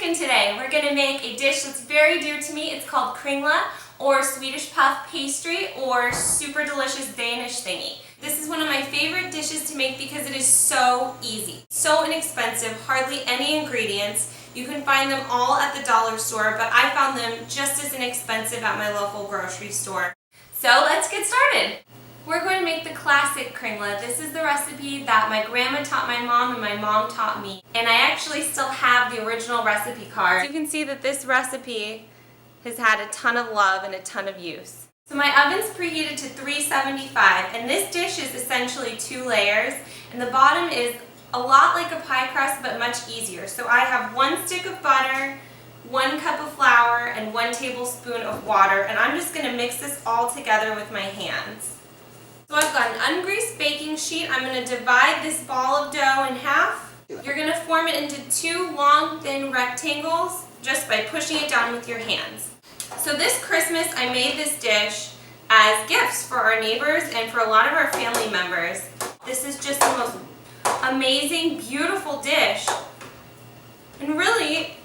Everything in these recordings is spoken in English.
Cookin today. We're going to make a dish that's very dear to me. It's called Kringlar, or Swedish puff pastry, or super delicious Danish thingy. This is one of my favorite dishes to make because it is so easy, so inexpensive, hardly any ingredients. You can find them all at the dollar store, but I found them just as inexpensive at my local grocery store. So let's get started. We're going to make the classic Kringlar. This is the recipe that my grandma taught my mom and my mom taught me. And I actually still have the original recipe card. So you can see that this recipe has had a ton of love and a ton of use. So my oven's preheated to 375, and this dish is essentially 2 layers, and the bottom is a lot like a pie crust but much easier. So I have 1 stick of butter, 1 cup of flour, and 1 tablespoon of water, and I'm just going to mix this all together with my hands. So I've got an ungreased baking sheet. I'm going to divide this ball of dough in half. You're going to form it into 2 long, thin rectangles just by pushing it down with your hands. So this Christmas, I made this dish as gifts for our neighbors and for a lot of our family members. This is just the most amazing, beautiful dish. And really,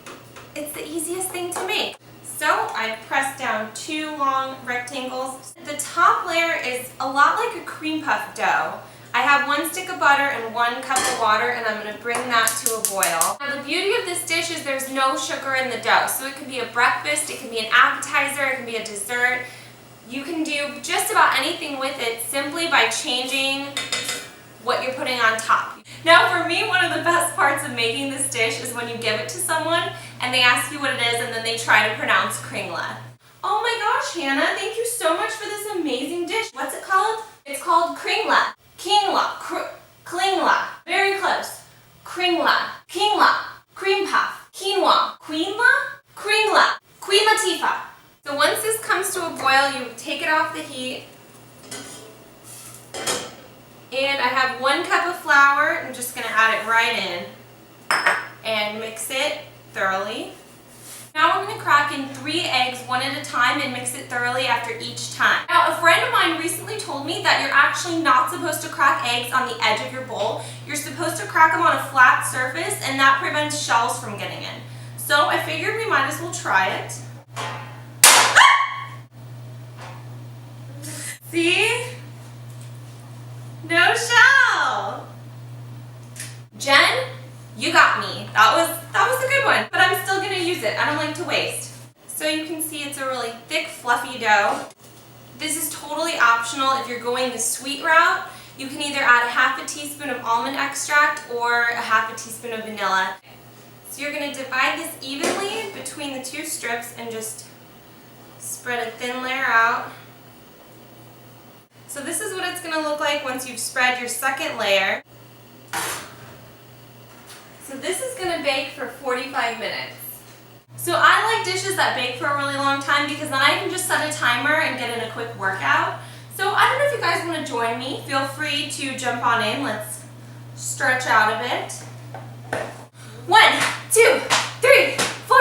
it's the easiest thing to make. So I've pressed down 2 long rectangles. The top layer is a lot like a cream puff dough. I have 1 stick of butter and 1 cup of water, and I'm going to bring that to a boil. Now the beauty of this dish is there's no sugar in the dough. So it can be a breakfast, it can be an appetizer, it can be a dessert. You can do just about anything with it simply by changing what you're putting on top. Now for me, one of the best parts of making this dish is when you give it to someone and they ask you what it is and then they try to pronounce Kringlar. Oh my gosh, Hannah, thank you so much for this amazing dish. What's it called? It's called Kringlar. Kringlar. Kringlar. Very close. Kringlar. Kringlar. Cream puff. Quinoa. Quinoa? Kringlar. Queen Latifah. So once this comes to a boil, you take it off the heat. And I have 1 cup of flour. I'm just going to add it right in and mix it thoroughly. Now I'm going to crack in 3 eggs one at a time and mix it thoroughly after each time. Now a friend of mine recently told me that you're actually not supposed to crack eggs on the edge of your bowl. You're supposed to crack them on a flat surface, and that prevents shells from getting in. So I figured we might as well try it. See? No shell! Jen, you got me. That was a good one, but I'm still going to use it. I don't like to waste. So you can see it's a really thick, fluffy dough. This is totally optional. If you're going the sweet route, you can either add a ½ teaspoon of almond extract or a ½ teaspoon of vanilla. So you're going to divide this evenly between the 2 strips and just spread a thin layer out. So this is what it's going to look like once you've spread your second layer. So this is going to bake for 45 minutes. So I like dishes that bake for a really long time because then I can just set a timer and get in a quick workout. So I don't know if you guys want to join me. Feel free to jump on in. Let's stretch out a bit. 1, 2, 3, 4,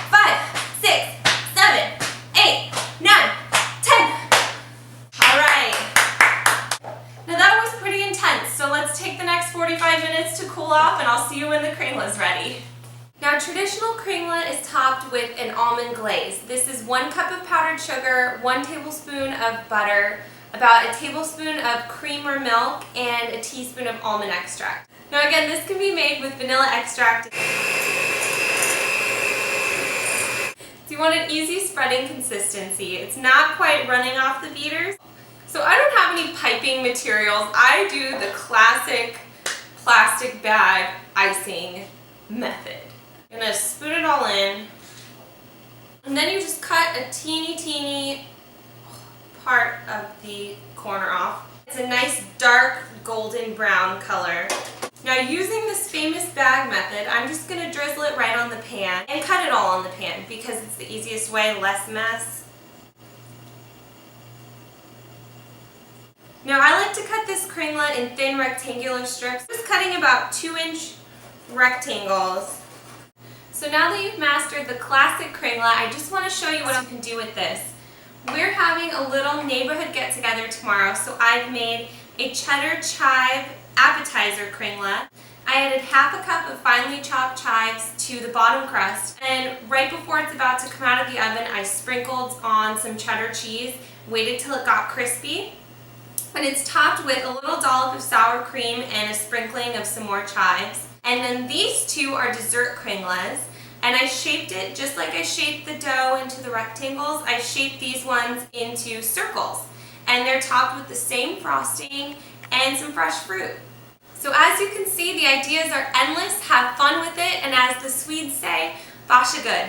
5, 6, 7, 8, 9, 10. All right. Now that was pretty intense, so let's take the next 45 minutes to cool off, and I'll see you when the Kringlar's ready. Now traditional Kringlar is topped with an almond glaze. This is 1 cup of powdered sugar, 1 tablespoon of butter, about a tablespoon of cream or milk, and a teaspoon of almond extract. Now again, this can be made with vanilla extract. So you want an easy spreading consistency. It's not quite running off the beaters. So I don't have any piping materials. I do the classic plastic bag icing method. I'm going to spoon it all in. And then you just cut a teeny part of the corner off. It's a nice dark golden brown color. Now using this famous bag method, I'm just going to drizzle it right on the pan and cut it all on the pan because it's the easiest way, less mess. Now I like to cut this Kringlar in thin rectangular strips, just cutting about 2-inch rectangles. So now that you've mastered the classic Kringlar, I just want to show you what you can do with this. We're having a little neighborhood get-together tomorrow, so I've made a cheddar chive appetizer Kringlar. I added half a cup of finely chopped chives to the bottom crust, and right before it's about to come out of the oven, I sprinkled on some cheddar cheese, waited till it got crispy, and it's topped with a little dollop of sour cream and a sprinkling of some more chives. And then these two are dessert kringlas, and I shaped it just like I shaped the dough into the rectangles. I shaped these ones into circles, and they're topped with the same frosting and some fresh fruit. So as you can see, the ideas are endless. Have fun with it, and as the Swedes say, "Varsågod."